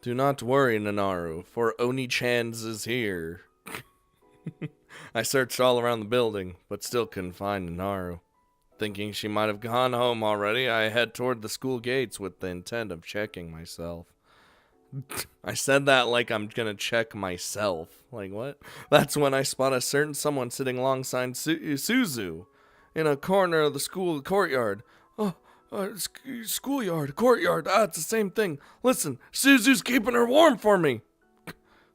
Do not worry, Nanaru, for Oni-chan's is here. I searched all around the building, but still couldn't find Nanaru. Thinking she might have gone home already, I head toward the school gates with the intent of checking myself. I said that like I'm gonna check myself. Like, what? That's when I spot a certain someone sitting alongside Suzu in a corner of the school courtyard. Schoolyard, courtyard, it's the same thing. Listen, Suzu's keeping her warm for me.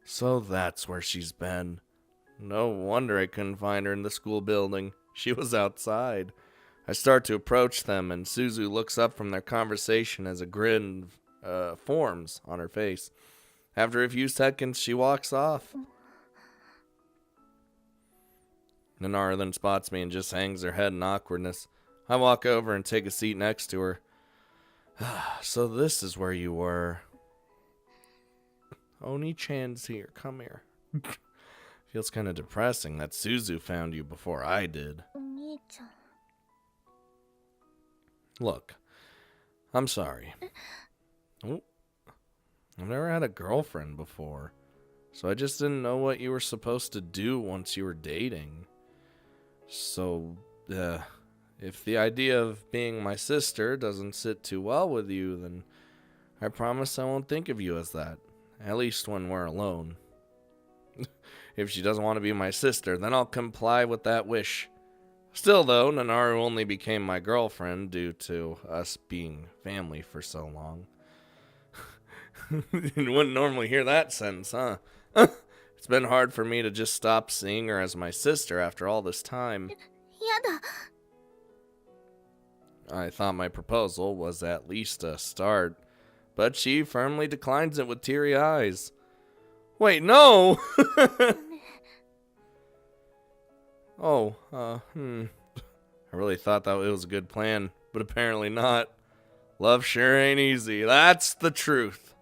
So that's where she's been. No wonder I couldn't find her in the school building. She was outside. I start to approach them, and Suzu looks up from their conversation as a grin forms on her face. After a few seconds, she walks off. Nanaru then spots me and just hangs her head in awkwardness. I walk over and take a seat next to her. So this is where you were. Oni-chan's here. Come here. Feels kind of depressing that Suzu found you before I did. Look, I'm sorry. Oh, I've never had a girlfriend before, so I just didn't know what you were supposed to do once you were dating. So, if the idea of being my sister doesn't sit too well with you, then I promise I won't think of you as that, at least when we're alone. If she doesn't want to be my sister, then I'll comply with that wish. Still, though, Nanaru only became my girlfriend due to us being family for so long. You wouldn't normally hear that sentence, huh? It's been hard for me to just stop seeing her as my sister after all this time. I thought my proposal was at least a start, but she firmly declines it with teary eyes. Wait, no! I really thought that it was a good plan, but apparently not. Love sure ain't easy. That's the truth.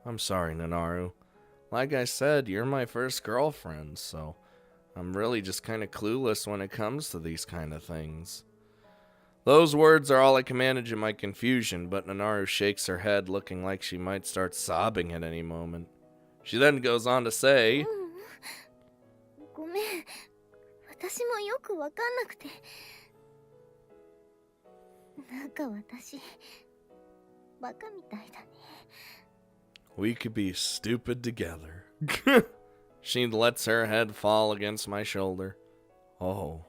I'm sorry, Nanaru. Like I said, you're my first girlfriend, so I'm really just kind of clueless when it comes to these kind of things. Those words are all I can manage in my confusion, but Nanaru shakes her head, looking like she might start sobbing at any moment. She then goes on to say, we could be stupid together. She lets her head fall against my shoulder. Oh.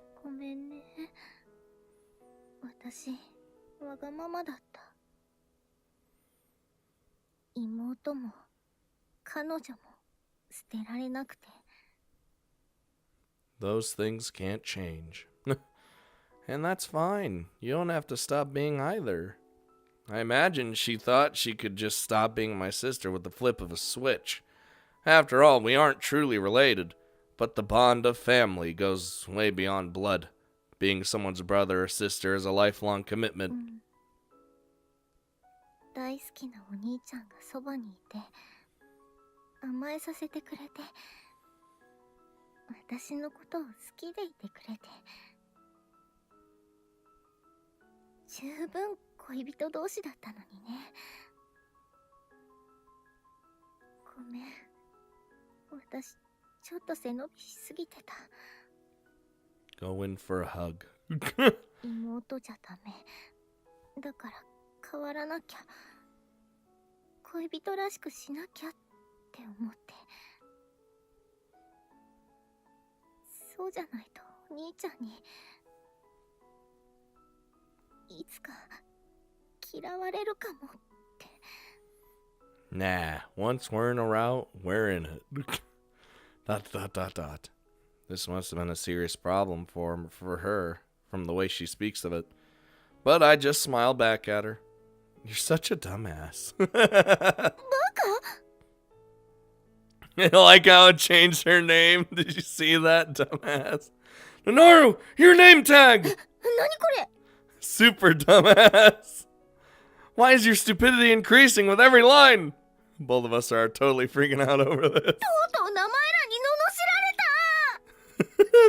Those things can't change. And that's fine. You don't have to stop being either. I imagine she thought she could just stop being my sister with the flip of a switch. After all, we aren't truly related, but the bond of family goes way beyond blood. Being someone's brother or sister is a lifelong commitment. Go in for a hug. Nah, once we're in a route, we're in it. ... This must have been a serious problem for her, from the way she speaks of it. But I just smile back at her. You're such a dumbass. I like how it changed her name. Did you see that, dumbass? Nanaru, your name tag! Super dumbass. Why is your stupidity increasing with every line? Both of us are totally freaking out over this.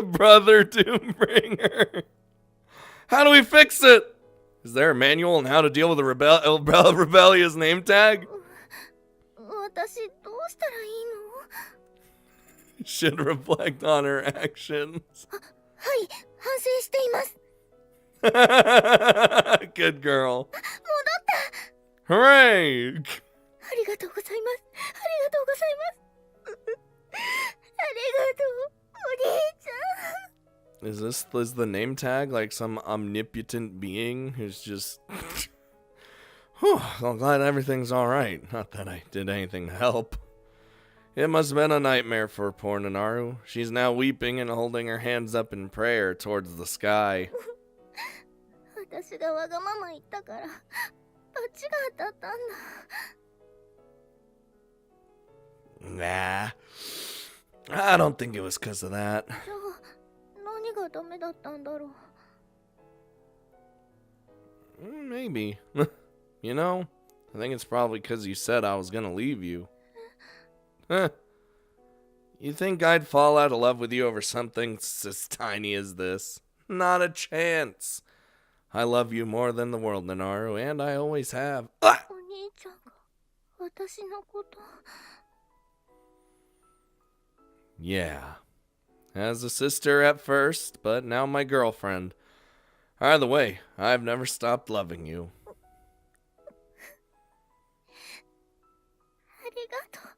Brother Doombringer. How do we fix it? Is there a manual on how to deal with a rebellious name tag? 私どうしたらいいの? Should reflect on her actions. はい、反省しています。Good girl. 戻った。 Hooray! ありがとうございます。ありがとうございます。ありがとう、お兄ちゃん。Is the name tag like some omnipotent being who's just... Whew, I'm glad everything's alright. Not that I did anything to help. It must have been a nightmare for poor Nanaru. She's now weeping and holding her hands up in prayer towards the sky. 私がわがまま言ったから、罰が当たったんだ。 Nah. I don't think it was because of that. じゃあ、何がダメだったんだろう。 Maybe. You know, I think it's probably because you said I was gonna leave you. Huh. You think I'd fall out of love with you over something as tiny as this? Not a chance. I love you more than the world, Nanaru, and I always have. お兄ちゃんが私のこと。 Yeah. As a sister at first, but now my girlfriend. Either way, I've never stopped loving you. ありがとう、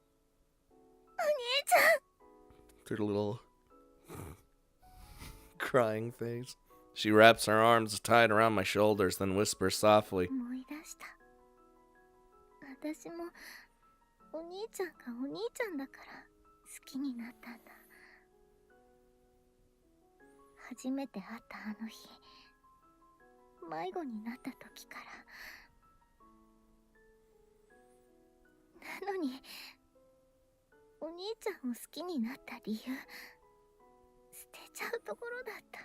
お兄ちゃん。 Her little crying face. She wraps her arms tight around my shoulders, then whispers softly. 思い出した。私もお兄ちゃんがお兄ちゃんだから好きになったんだ。初めて会ったあの日、迷子になった時から。なのに、お兄ちゃんを好きになった理由、捨てちゃうところだった。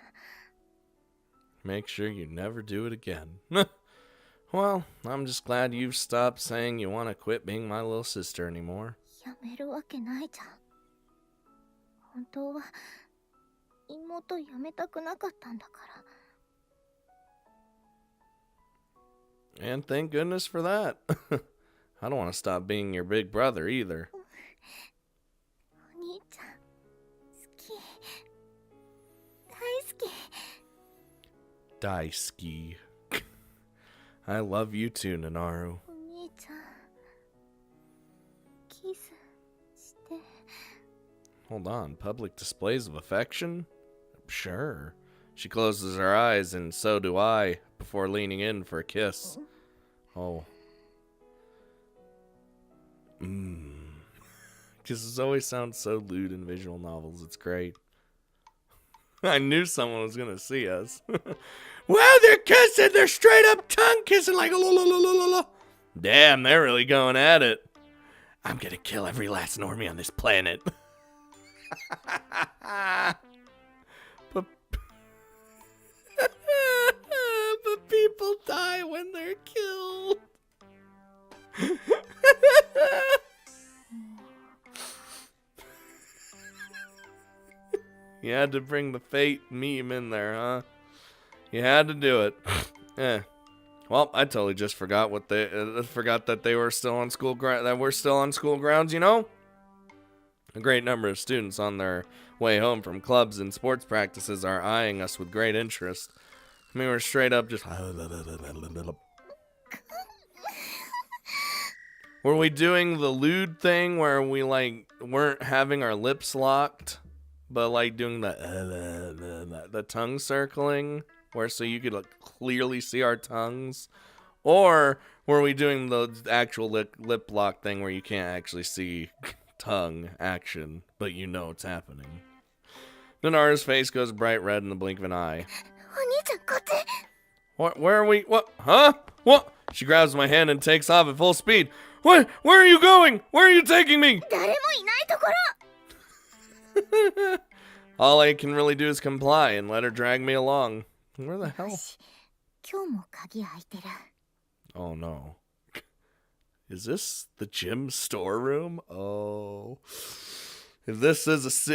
Make sure you never do it again. Well, I'm just glad you've stopped saying you want to quit being my little sister anymore. やめるわけないじゃん。本当は妹やめたくなかったんだから。 And thank goodness for that. I don't want to stop being your big brother either. お兄ちゃん、好き。大好き。 Daisuke. I love you too, Nanaru. お兄ちゃん、キスして。 Hold on, public displays of affection? Sure. She closes her eyes, and so do I, before leaning in for a kiss. Oh. Kisses always sound so lewd in visual novels. It's great. I knew someone was gonna see us. Wow, they're kissing! They're straight up tongue kissing like la la la la la la. Damn, they're really going at it. I'm gonna kill every last normie on this planet. but people die when they're killed. You had to bring the fate meme in there, huh? You had to do it. Eh. Well, I totally just forgot forgot that they were still on school that we're still on school grounds, you know? A great number of students on their way home from clubs and sports practices are eyeing us with great interest. I mean, we're straight up just... Were we doing the lewd thing where we, like, weren't having our lips locked, but, like, doing the tongue circling, where so you could, like, clearly see our tongues? Or were we doing the actual lip lock thing where you can't actually see tongue action, but you know it's happening? Nanaru's face goes bright red in the blink of an eye. What? Where are we? What? Huh? What? She grabs my hand and takes off at full speed. What? Where are you going? Where are you taking me? All I can really do is comply and let her drag me along. Where the hell? Oh no. Is this the gym storeroom? Oh. If this is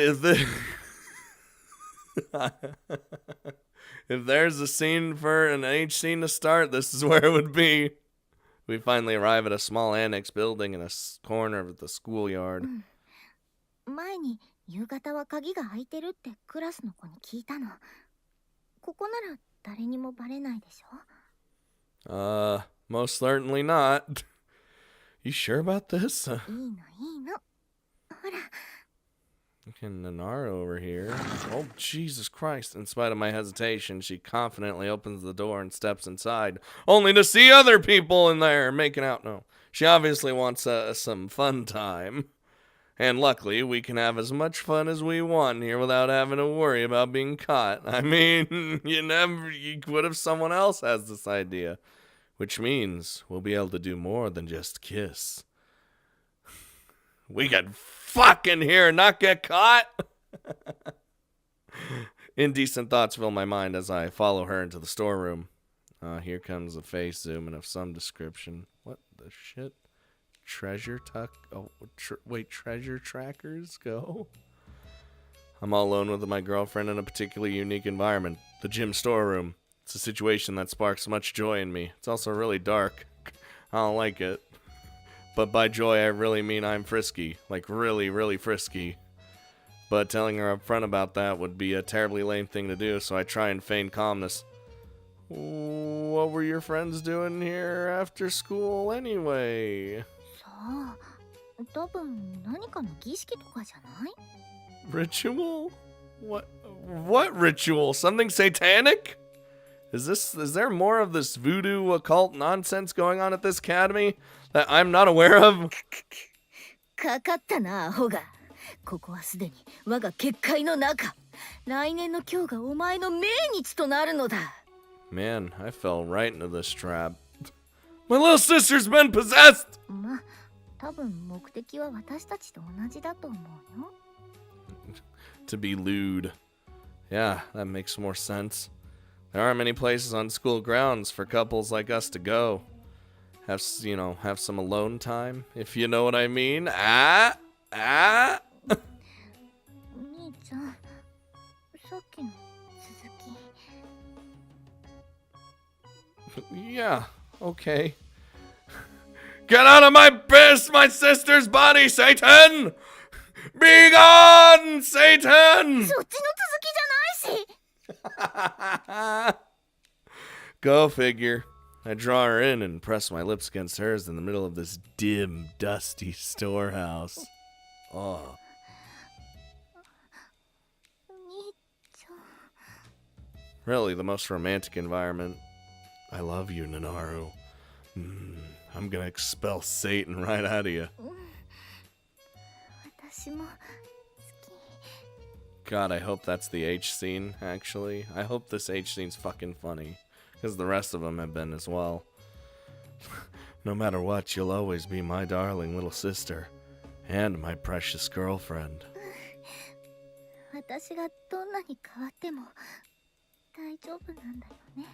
if there's a scene for an H scene to start, this is where it would be. We finally arrive at a small annex building in a corner of the schoolyard. 前に夕方は鍵が開いてるってクラスの子に聞いたの。ここなら誰にもバレないでしょ？ Most certainly not. You sure about this? いいのいいの。ほら。Okay, Nanaru over here. Oh, Jesus Christ. In spite of my hesitation, she confidently opens the door and steps inside, only to see other people in there making out. No. She obviously wants some fun time. And luckily, we can have as much fun as we want here without having to worry about being caught. I mean, what if someone else has this idea? Which means we'll be able to do more than just kiss. We can fuck in here and not get caught. Indecent thoughts fill my mind as I follow her into the storeroom. Here comes a face zooming of some description. What the shit? Treasure treasure trackers go? I'm all alone with my girlfriend in a particularly unique environment. The gym storeroom. It's a situation that sparks much joy in me. It's also really dark. I don't like it. But by joy, I really mean I'm frisky. Like, really, really frisky. But telling her up front about that would be a terribly lame thing to do, so I try and feign calmness. What were your friends doing here after school anyway? さあ、多分何かの儀式とかじゃない？ Ritual? What ritual? Something satanic? Is there more of this voodoo occult nonsense going on at this academy that I'm not aware of? かかったな、アホが。ここはすでに我が結界の中。来年の今日がお前の命日となるのだ。Man, I fell right into this trap. My little sister's been possessed! まあ、多分目的は私たちと同じだと思うよ。To be lewd. Yeah, that makes more sense. There aren't many places on school grounds for couples like us to go. Have some alone time, if you know what I mean. お兄ちゃん、さっきの続き。Yeah, okay. Get out of my sister's body, Satan! Be gone, Satan! そっちの続きじゃないし。Go figure. I draw her in and press my lips against hers in the middle of this dim, dusty storehouse. Oh. お兄ちゃん。 Really, the most romantic environment. I love you, Nanaru. I'm gonna expel Satan right out of you. 私も好き。 God, I hope that's the H scene, actually. I hope this H scene's fucking funny. Because the rest of them have been as well. No matter what, you'll always be my darling little sister. And my precious girlfriend. 私がどんなに変わっても大丈夫なんだよね。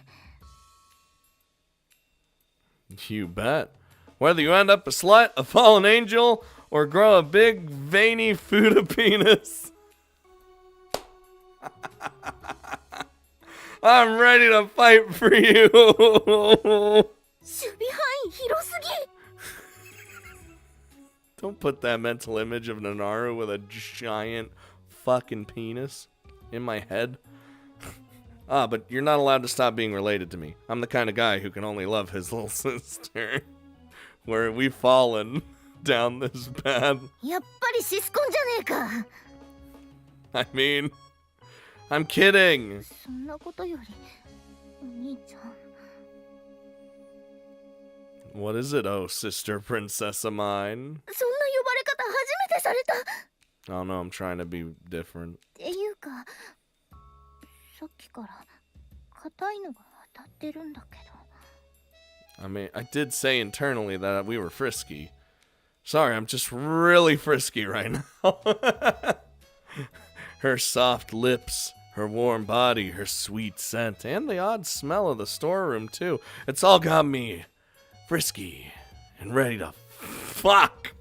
You bet. Whether you end up a slut, a fallen angel, or grow a big, veiny Fuda penis. I'm ready to fight for you. 守備範囲広すぎ。 Don't put that mental image of Nanaru with a giant fucking penis in my head. But you're not allowed to stop being related to me. I'm the kind of guy who can only love his little sister. Where we've fallen down this path. やっぱりシスコンじゃねえか。 I mean, I'm kidding. そんなことよりお兄ちゃん。 What is it, oh sister princess of mine? そんな呼ばれ方初めてされた。 I don't know, I'm trying to be different. っていうか、さっきから硬いのが当たってるんだけど。 I mean, I did say internally that we were frisky. Sorry, I'm just really frisky right now. Her soft lips, her warm body, her sweet scent, and the odd smell of the storeroom, too. It's all got me frisky and ready to fuck.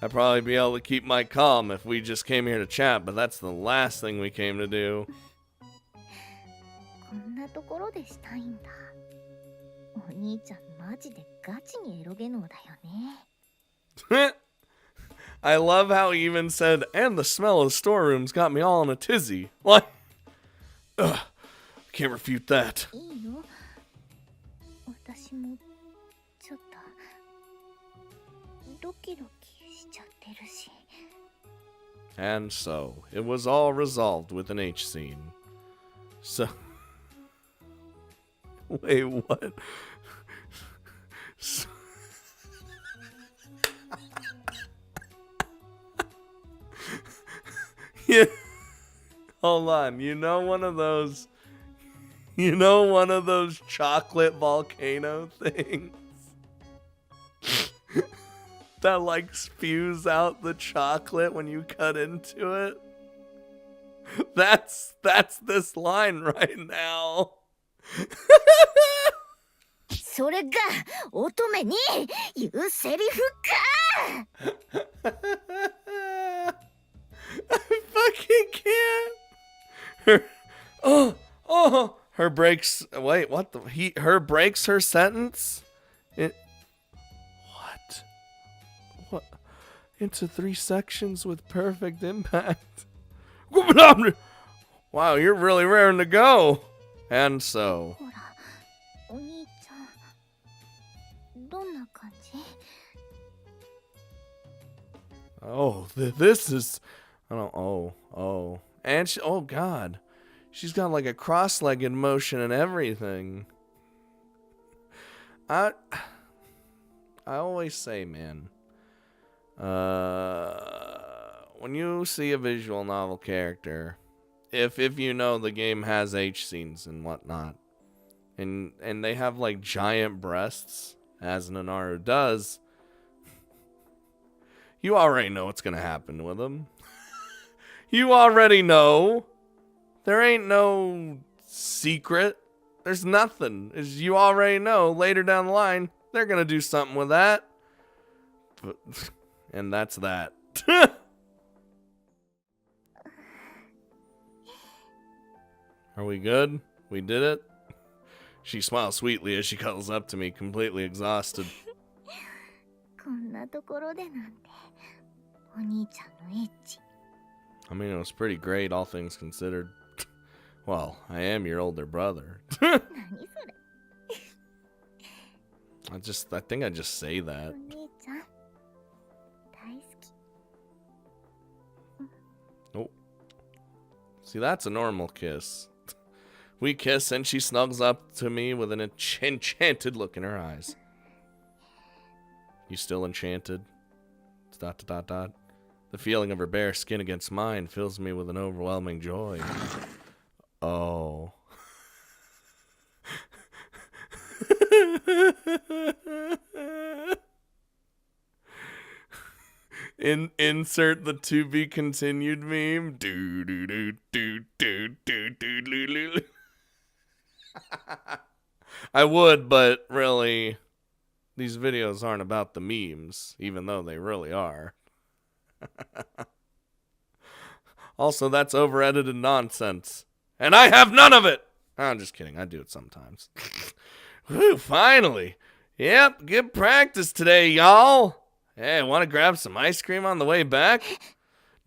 I'd probably be able to keep my calm if we just came here to chat, but that's the last thing we came to do. こんなところでしたいんだ。お兄ちゃんマジでガチにエロゲ能だよね。I love how he even said, and the smell of the storerooms got me all in a tizzy. What? Ugh, can't refute that. いいよ。私もちょっとドキドキしちゃってるし。And so, it was all resolved with an H scene. So... Wait, what? Yeah. Hold on. You know one of those chocolate volcano things that like spews out the chocolate when you cut into it? That's this line right now. それが乙女に言うセリフか。I fucking can't. Her breaks. Wait, what the? Her breaks her sentence. What? Into 3 sections with perfect impact. Wow, you're really raring to go. And so. ほら、お兄ちゃん、どんな感じ？ Oh, this is. I don't. Oh. And she. Oh God. She's got like a cross-legged motion and everything. I always say, man, when you see a visual novel character, if you know the game has H scenes and whatnot, and they have like giant breasts, as Nanaru does, you already know what's gonna happen with them. You already know. There ain't no secret. There's nothing. As you already know, later down the line, they're gonna do something with that. But, and that's that. Are we good? We did it? She smiles sweetly as she cuddles up to me, completely exhausted. こんなところでなんて、お兄ちゃんのエッチ。I mean, it was pretty great, all things considered. Well, I am your older brother. 何それ？ I think I just say お that. 兄ちゃん、大好き。 Oh. See, that's a normal kiss. We kiss and she snuggles up to me with an enchanted look in her eyes. You still enchanted? ... The feeling of her bare skin against mine fills me with an overwhelming joy. Oh. Insert the to be continued meme. Do do do do do do do do do. I would, but really, these videos aren't about the memes, even though they really are. Also, that's over-edited nonsense. And I have none of it! I'm just kidding. I do it sometimes. Whew, finally. Yep, good practice today, y'all. Hey, want to grab some ice cream on the way back?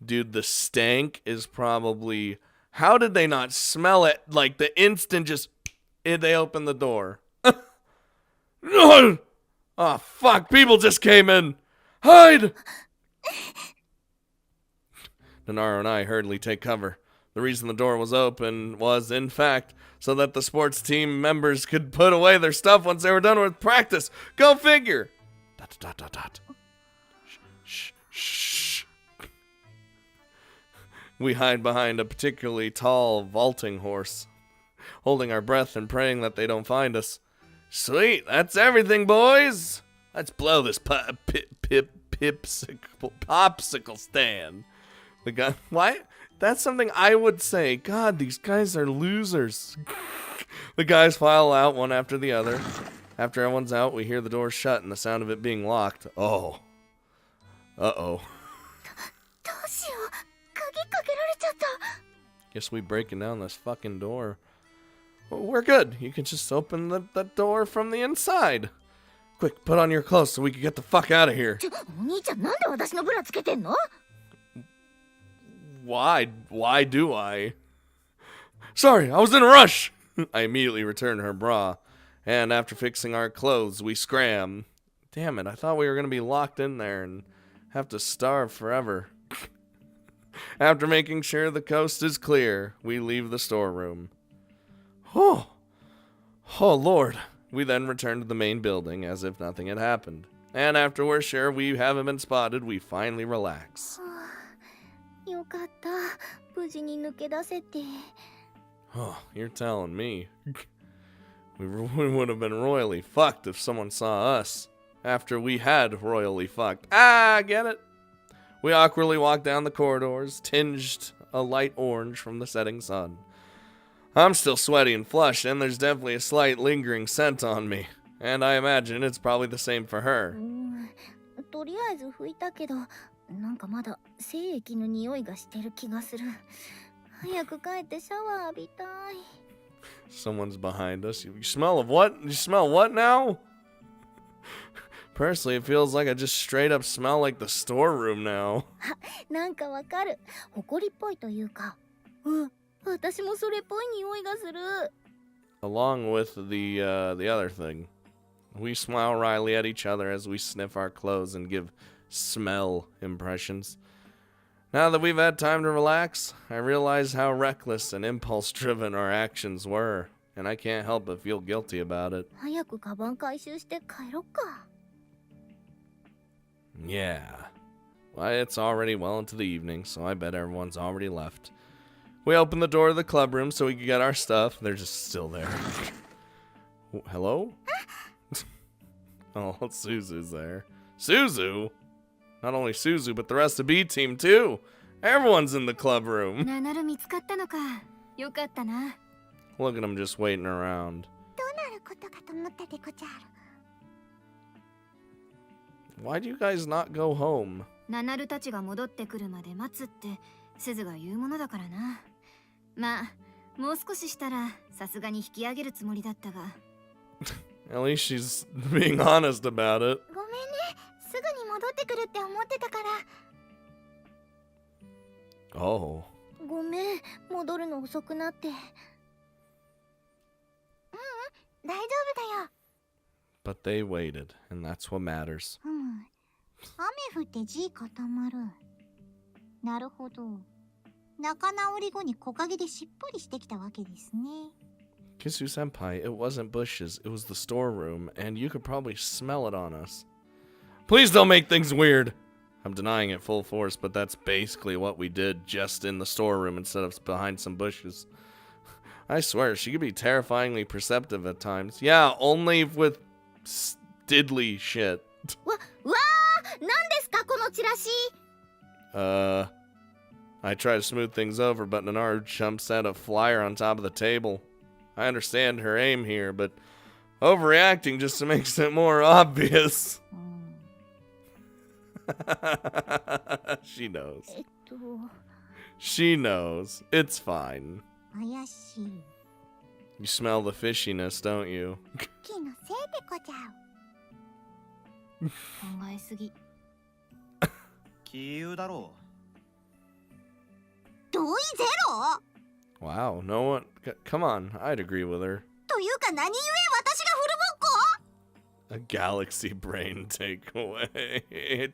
Dude, the stank is probably... How did they not smell it? Like, the instant just... They opened the door. Oh, fuck. People just came in. Hide! Nanaru and I hurriedly take cover. The reason the door was open was, in fact, so that the sports team members could put away their stuff once they were done with practice. Go figure! ... Shh. We hide behind a particularly tall vaulting horse, holding our breath and praying that they don't find us. Sweet, that's everything, boys. Let's blow this popsicle stand. The guy, why? That's something I would say. God, these guys are losers. The guys file out one after the other. After everyone's out, we hear the door shut and the sound of it being locked. Oh. Uh-oh. どうしよう、鍵かけられちゃった。 Guess we breaking down this fucking door. We're good. You can just open the door from the inside. Quick, put on your clothes so we can get the fuck out of here. お兄ちゃんなんで私のブラつけてんの？ Why do I? Sorry, I was in a rush. I immediately returned her bra, and after fixing our clothes, we scram. Damn it, I thought we were going to be locked in there and have to starve forever. After making sure the coast is clear, we leave the storeroom. Oh Lord. We then return to the main building as if nothing had happened. And after we're sure we haven't been spotted, we finally relax. よかった。無事に抜け出せて。 Oh, you're telling me. We would have been royally fucked if someone saw us after we had royally fucked. Get it? We awkwardly walk down the corridors, tinged a light orange from the setting sun. I'm still sweaty and flushed, and there's definitely a slight lingering scent on me. And I imagine it's probably the same for her. とりあえず拭いたけど、なんかまだ精液の匂いがしてる気がする。早く帰ってシャワー浴びたい。 Someone's behind us. You smell of what? You smell what now? Personally, it feels like I just straight up smell like the storeroom now. なんかわかる。埃っぽいというか。私もそれっぽい匂いがする。 Along with the other thing. We smile wryly at each other as we sniff our clothes and give smell impressions. Now that we've had time to relax, I realize how reckless and impulse-driven our actions were, and I can't help but feel guilty about it. 早くカバン回収して帰ろっか。 Yeah. Well, it's already well into the evening, so I bet everyone's already left. We open the door of the club room so we can get our stuff. They're just still there. Hello? Oh, Suzu's there. Suzu? Not only Suzu, but the rest of B team too. Everyone's in the club room. ナナル見つかったのか。よかったな。 Look at them just waiting around. どうなることかと思ったでござる。 Why do you guys not go home? ナナルたちが戻ってくるまで待つってスズが言うものだからな。まあ、もう少ししたらさすがに引き上げるつもりだったが。At least she's being honest about it. ごめんね。すぐに戻ってくるって思ってたから。 Oh. ごめん、戻るの遅くなって。大丈夫だよ。 But they waited, and that's what matters. 雨降って地固まる。なるほど。仲直り後に木陰でしっぽりしてきたわけですね。 Kisu senpai, it wasn't bushes, it was the storeroom, and you could probably smell it on us. Please don't make things weird! I'm denying it full force, but that's basically what we did, just in the storeroom instead of behind some bushes. I swear, she could be terrifyingly perceptive at times. Yeah, only with diddly shit. わー、何ですかこのチラシ。 I try to smooth things over, but Nanaru jumps at a flyer on top of the table. I understand her aim here, but overreacting just makes it more obvious. She knows. She knows. It's fine. 怪しい。 You smell the fishiness, don't you? 気のせいでござう。考えすぎ。杞憂だろう。同意ゼロ？ Wow, no one... Come on, I'd agree with her. というか何故私がフルボッコ？ A galaxy brain takeaway.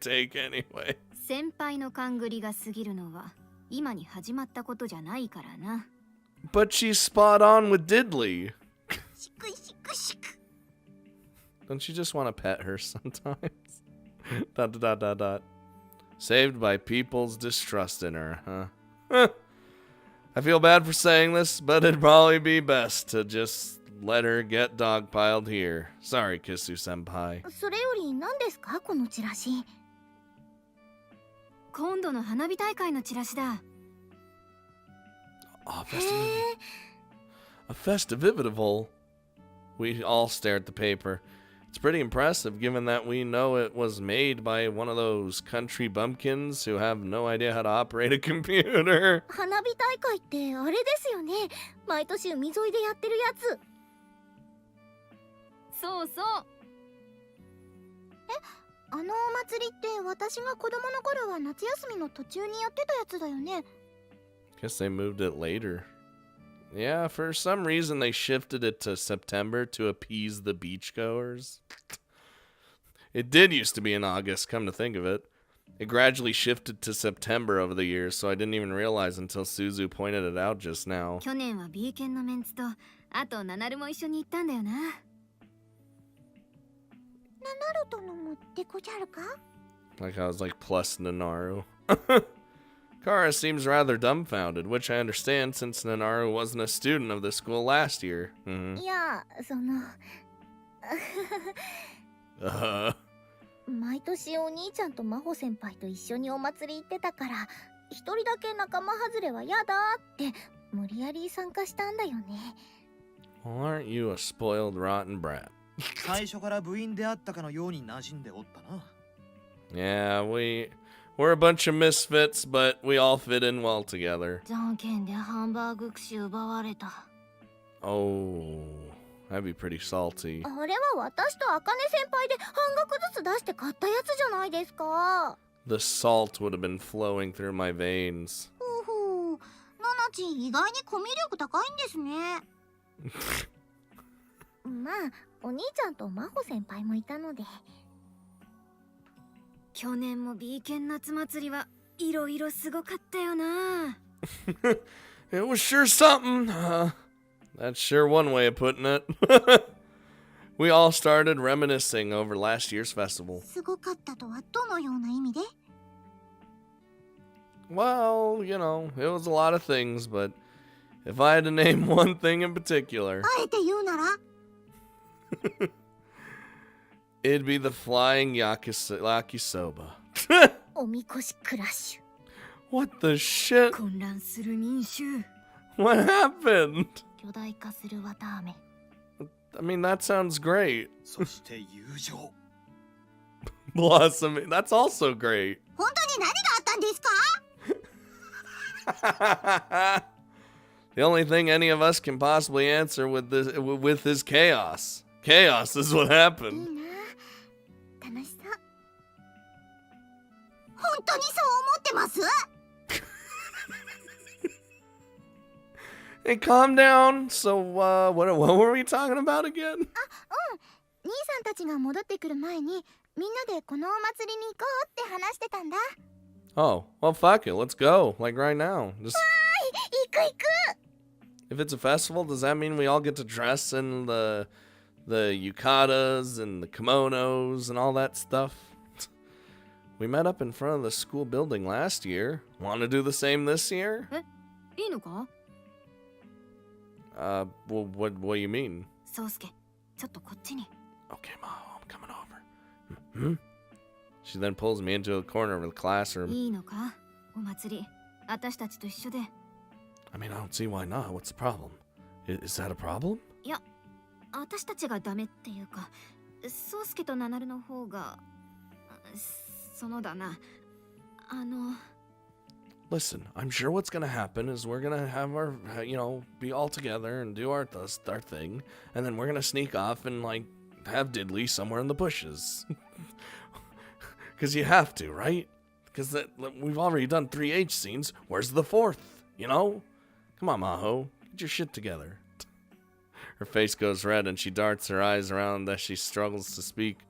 Take anyway. 先輩の勘繰りが過ぎるのは今に始まったことじゃないからな。 But she's spot on with Diddley. しくしくしく。 Don't you just want to pet her sometimes? dot dot dot dot. Saved by people's distrust in her, huh? I feel bad for saying this, but it'd probably be best to just let her get dogpiled here. Sorry, Kisu senpai. それより何ですかこのチラシ。今度の花火大会のチラシだ。 Oh, a festivitable. We all stare at the paper. It's pretty impressive given that we know it was made by one of those country bumpkins who have no idea how to operate a computer. 花火大会ってあれですよね。毎年海沿いでやってるやつ。そうそう。あのお祭りって私が子供の頃は夏休みの途中にやってたやつだよね。Guess they moved it later. Yeah, for some reason they shifted it to September to appease the beachgoers. It did used to be in August, come to think of it. It gradually shifted to September over the years, so I didn't even realize until Suzu pointed it out just now. 去年は B 県のメンツと、あとナナルも一緒に行ったんだよな。ナナルトのもってこじゃるか？ Like I was like plus Nanaru. Kara seems rather dumbfounded, which I understand since Nanaru wasn't a student of the school last year. いや、その毎年お兄ちゃんと真帆先輩と一緒にお祭り行ってたから、一人だけ仲間外れは嫌だって無理やり参加したんだよね。Well, aren't you a spoiled rotten brat? 最初から部員であったかのように馴染んでおったな。Yeah, we're a bunch of misfits, but we all fit in well together. じゃんけんでハンバーグ串奪われた。Oh, that'd be pretty salty. あれは私と茜先輩で半額ずつ出して買ったやつじゃないですか。The salt would have been flowing through my veins. ほうほう、ナナチ意外にコミュ力高いんですね。まあ、お兄ちゃんと真帆先輩もいたので。去年も B 県夏祭りはいろいろすごかったよな。It was sure something. That's sure one way of putting it. We all started reminiscing over last year's festival. すごかったとはどのような意味で？ Well, you know, it was a lot of things, but if I had to name one thing in particular, あえて言うなら？ it'd be the flying yakisoba. おみこしクラッシュ。 What the shit? 混乱する民衆。What happened? 巨大化する綿あめ。 I mean, that sounds great. そして友情。Blossoming. That's also great. 本当に何があったんですか？ The only thing any of us can possibly answer with is chaos. Chaos is what いい happened. な。楽しそう。本当にそう思ってます？ Hey, calm down. So, what were we talking about again? 兄さんたちが戻ってくる前に、みんなでこのお祭りに行こうって話してたんだ。 Oh, well, fuck it. Let's go. Like right now. Just 行く行く。 if it's a festival, does that mean we all get to dress in the yukatas and the kimonos and all that stuff? We met up in front of the school building last year. Want to do the same this year? いいのか？ Well, what do you mean? そうすけ、ちょっとこっちに。 Okay, Mom, I'm coming over. She then pulls me into a corner of the classroom. いいのか？お祭り、私たちと一緒で。I mean, I don't see why not. What's the problem? Is that a problem? いや、私たちがダメっていうか、そうすけとナナルの方が、そのだな。Listen, I'm sure what's gonna happen is we're gonna have our, be all together and do our thing, and then we're gonna sneak off and, like, have Diddley somewhere in the bushes. Because you have to, right? Because we've already done 3 H scenes. Where's the 4th, you know? Come on, Maho. Get your shit together. Her face goes red and she darts her eyes around as she struggles to speak.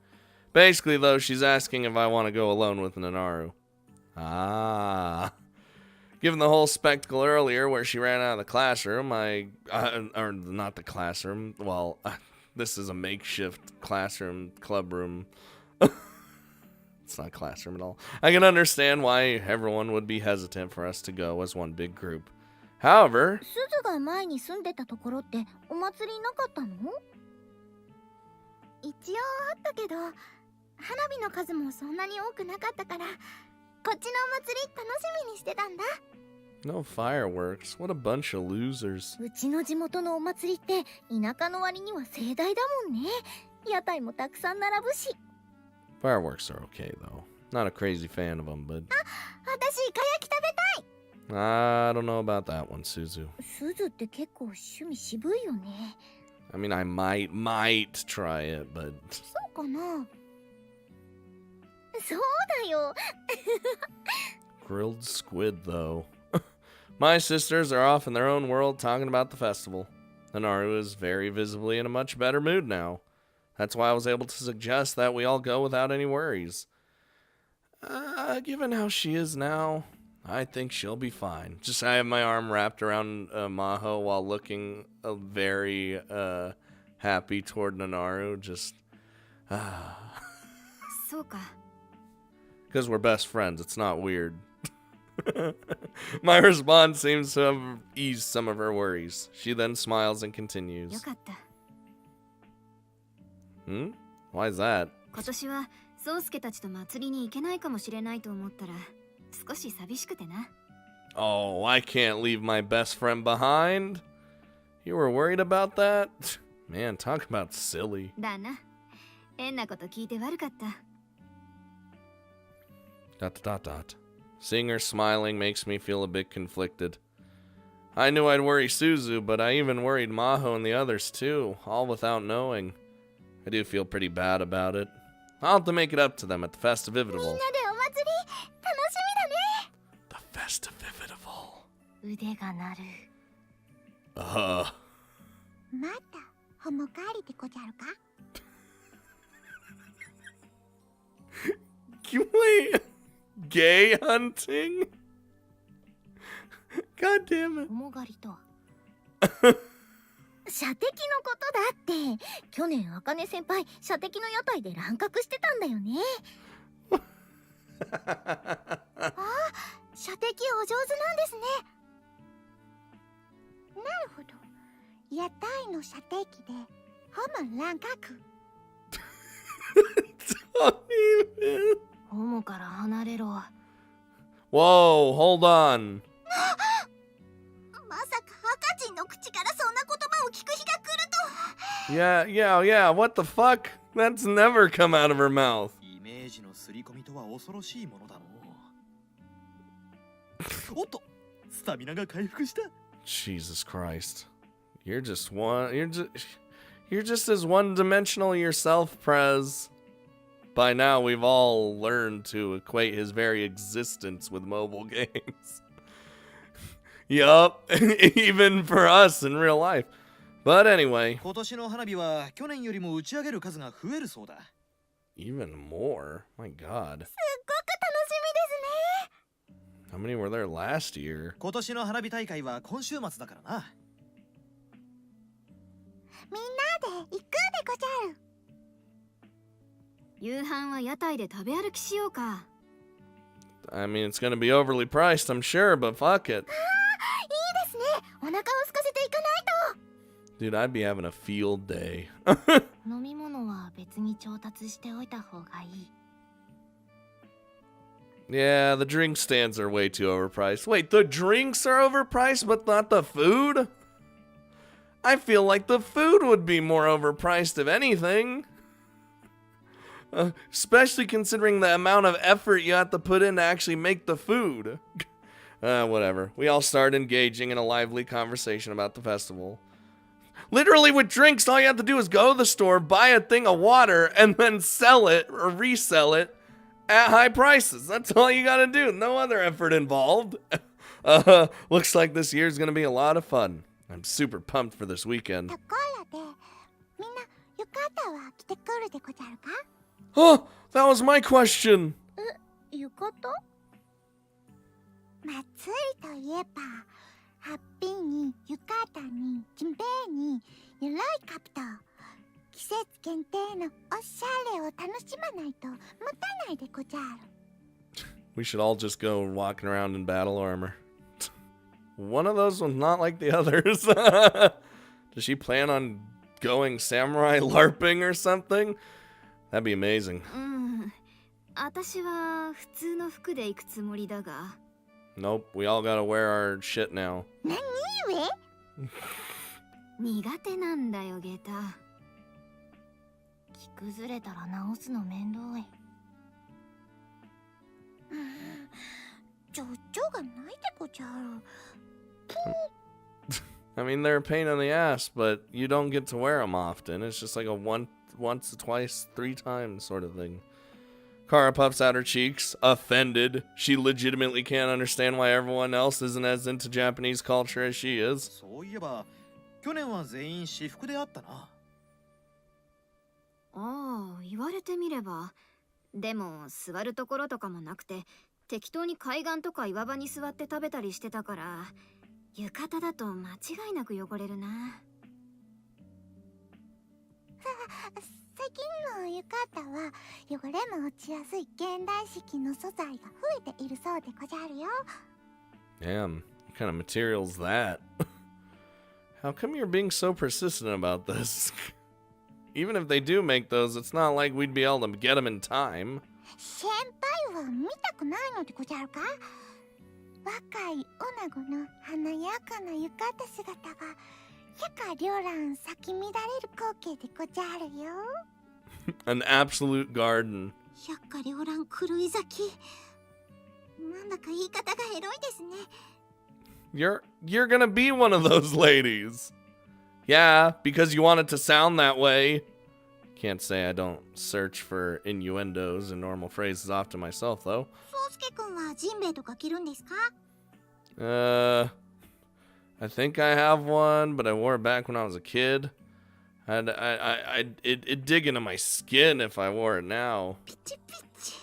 Basically, though, she's asking if I want to go alone with Nanaru. Ah. Given the whole spectacle earlier where she ran out of the classroom, or not the classroom, well, this is a makeshift classroom, club room. It's not a classroom at all. I can understand why everyone would be hesitant for us to go as one big group. However, すずが前に住んでたところってお祭りなかったの？一応あったけど、花火の数もそんなに多くなかったから、こっちのお祭り楽しみにしてたんだ。 no fireworks. What a bunch of losers. うちの地元のお祭りって田舎の割には盛大だもんね。屋台もたくさん並ぶし。 Fireworks are okay, though. Not a crazy fan of them, but 私イカ焼き食べたい。 I don't know about that one, Suzu. すずって結構趣味渋いよね。 I mean, I might try it, but そうかな。そうだよ。 grilled squid, though. My sisters are off in their own world talking about the festival. Nanaru is very visibly in a much better mood now. That's why I was able to suggest that we all go without any worries. Given how she is now, I think she'll be fine. Just I have my arm wrapped around Maho while looking very happy toward Nanaru. Just,そうか。 because we're best friends, it's not weird. My response seems to have eased some of her worries. She then smiles and よ continues. かった。 Hmm? Why is that? 今年は宗介たちと祭りに行けないかもしれないと思ったら少し寂しくてな。 Oh, I can't leave my best friend behind? You were worried about that? Man, talk about silly. だな。変なこと聞いて悪かった。 Seeing her smiling makes me feel a bit conflicted. I knew I'd worry Suzu, but I even worried Maho and the others too, all without knowing. I do feel pretty bad about it. I'll have to make it up to them at the Festivivitival. みんなでお祭り楽し The Festivivitival. みだね。腕が鳴る。 またホモカーリでござるか？ Wait, gay hunting? God damn it. 桃狩りとは。射的のことだって。去年あかね先輩射的の屋台で乱獲してたんだよね。あ、射的お上手なんですね。なるほど。屋台の射的でホモ乱獲。 Don't even. ホモから離れろ。 Whoa, hold on. まさか赤人の口からそんな言葉を聞く日が来るとは。 Yeah, what the fuck? That's never come out of her mouth. イメージの刷り込みとは恐ろしいものだのう。おっと、スタミナが回復した。 Jesus Christ. You're just as one-dimensional yourself, Prez. By now, we've all learned to equate his very existence with mobile games. Yup, even for us in real life. But anyway. 今年の花火は去年よりも打ち上げる数が増えるそうだ。 Even more? My god. すっごく楽しみですね。 How many were there last year? 今年の花火大会は今週末だからな。みんなで行くでござる。夕飯は屋台で食べ歩きしようか。 I mean, it's gonna be overly priced, I'm sure, but fuck it. いいですね。お腹を空かせていかないと。 Dude, I'd be having a field day. 飲み物は別に調達しておいた方がいい。 Yeah, the drink stands are way too overpriced. Wait, the drinks are overpriced, but not the food? I feel like the food would be more overpriced if anything. Especially considering the amount of effort you have to put in to actually make the food. Whatever. We all start engaging in a lively conversation about the festival. Literally with drinks, all you have to do is go to the store, buy a thing of water, and then sell it or resell it at high prices. That's all you gotta do. No other effort involved. Looks like this year's gonna be a lot of fun. I'm super pumped for this weekend. ところで、みんな浴衣は着てくるでござるか？ Oh, that was my question. 浴衣？祭りといえば、ハッピーに浴衣にジンベエに鎧兜。季節限定のおしゃれを楽しまないと持たないでござる。 We should all just go walking around in battle armor. One of those one's not like the others. Does she plan on going samurai LARPing or something? That'd be amazing. 私は普通の服で行くつもりだが。 Nope, we all gotta wear our shit now. 何故？苦手なんだよ、下駄。着崩れたら直すの面倒い。ちょがないでごじゃる。 I mean, they're a pain in the ass, but you don't get to wear them often. It's just like a once, twice, 3 times sort of thing. Kara puffs out her cheeks, offended. She legitimately can't understand why everyone else isn't as into Japanese culture as she is. そういえば去年は全員私服であったな。ああ、言われてみれば。でも座るところとかもなくて、適当に海岸とか岩場に座って食べたりしてたから、浴衣だと間違いなく汚れるな。最近の浴衣は汚れも落ちやすい現代式の素材が増えているそうでござるよ。 Damn, what kind of material's that? How come you're being so persistent about this? Even if they do make those, it's not like we'd be able to get them in time. 先輩は見たくないのでござるか。若い女子の華やかな浴衣姿が百花繚乱咲き乱れる光景でござるよ。 An absolute garden. 百花繚乱狂い咲き。なんだか言い方がエロいですね。 You're gonna be one of those ladies. Yeah, because you want it to sound that way. Can't say I don't search for innuendos and normal phrases often myself, though. 宗介くんはジンベエとか着るんですか。 I think I have one, but I wore it back when I was a kid. It'd dig into my skin if I wore it now. ピチピチ。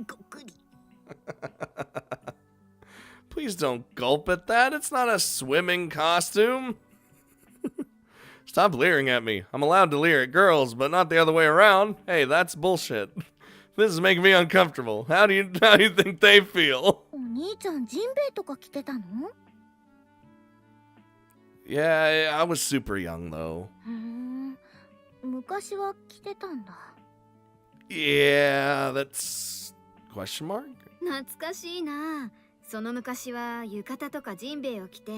ごくり。 Please don't gulp at that. It's not a swimming costume. Stop leering at me. I'm allowed to leer at girls, but not the other way around. Hey, that's bullshit. This is making me uncomfortable. How do you think they feel? お兄ちゃんジンベエとか着てたの？ Yeah, I was super young though. 昔は着てたんだ。 Yeah, that's question mark? 懐かしいな。その昔は浴衣とかジンベエを着て、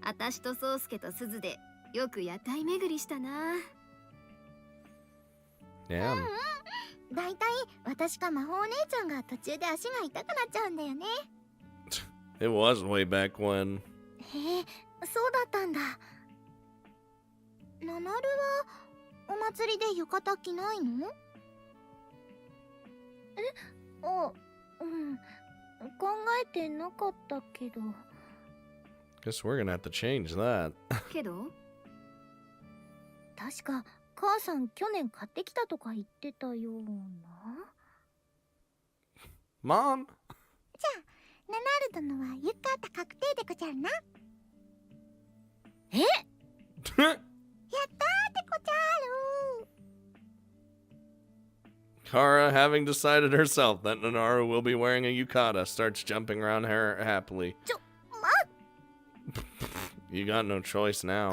あたしと宗介と鈴でよく屋台巡りしたな。Yeah. だいたい私か魔法お姉ちゃんが途中で足が痛くなっちゃうんだよね。 It was way back when. へえ、そうだったんだ。ナナルはお祭りで浴衣着ないの？考えてなかったけど。 Guess we're gonna have to change that. けど確か母さん去年買ってきたとか言ってたような。 Mom? ナナル殿は浴衣確定でござるな。 やったーでござる。 Kara, having decided herself that Nanaru will be wearing a yukata, starts jumping around her happily. You got no choice now.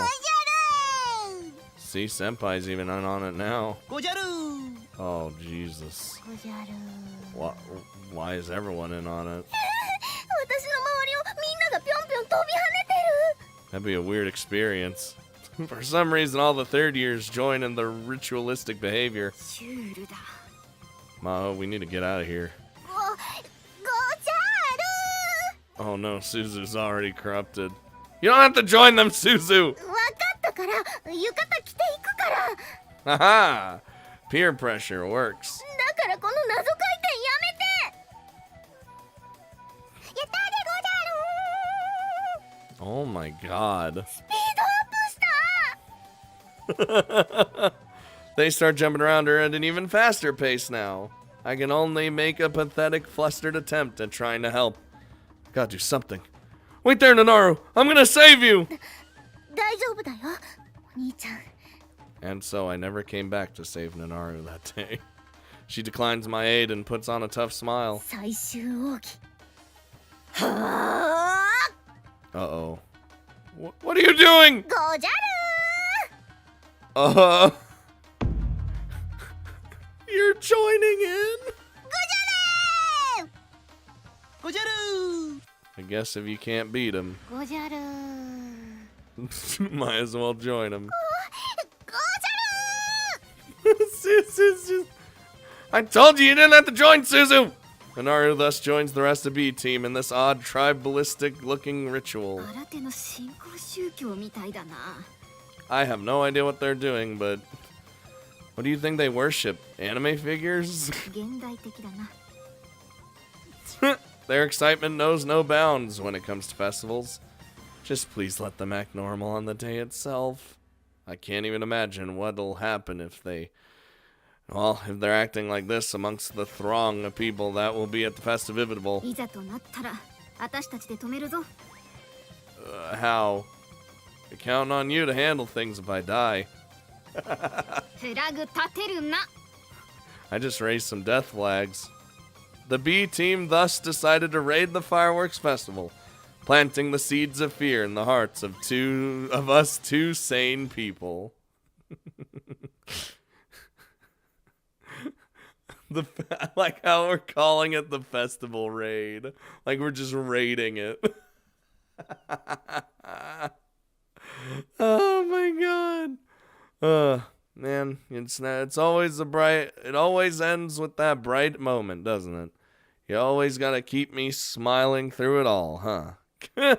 See, Senpai's even on it now. ごじゃる。 Oh, Jesus. ごじゃる。 Why is everyone in on it? 私の周りをみんながぴょんぴょん飛び跳ね That'd be a weird experience. For some reason, all the third years join in the ritualistic behavior. シュールだ。 Maho, we need to get out of here. ごじゃる。 Oh no, Suzu's already corrupted. You don't have to join them, Suzu! わかったから浴衣着ていくから。 Haha! Peer pressure works. だからこの謎回転やめて。やったでござる。 Oh my god. スピードアップした。 They start jumping around her at an even faster pace now. I can only make a pathetic, flustered attempt at trying to help. Gotta do something. Wait there, Nanaru! I'm gonna save you! 大丈夫だよ、お兄ちゃん。 And so I never came back to save Nanaru that day. She declines my aid and puts on a tough smile. 最終奥義。はあ。 Uh-oh. What are you doing? ごじゃる。 You're joining in? ごじゃる。 I guess if you can't beat him, ごじゃる。 might as well join him. ごじゃる。Suzu's just... I told you didn't have to join, Suzu! Nanaru thus joins the rest of B team in this odd tribalistic-looking ritual. 新手の新興宗教みたいだな。 I have no idea what they're doing, but... What do you think they worship? Anime figures? 現代的だな。 Their excitement knows no bounds when it comes to festivals. Just please let them act normal on the day itself. I can't even imagine what'll happen if they... Well, if they're acting like this amongst the throng of people that will be at the Festivitable. いざとなったら、私たちで止めるぞ。 How? I count on you to handle things if I die. フラグ立てるな。 I just raised some death flags. The B team thus decided to raid the fireworks festival, planting the seeds of fear in the hearts of us two sane people. I like how we're calling it the festival raid. Like we're just raiding it. Oh my god. Man, it's always it always ends with that bright moment, doesn't it? You always gotta keep me smiling through it all, huh?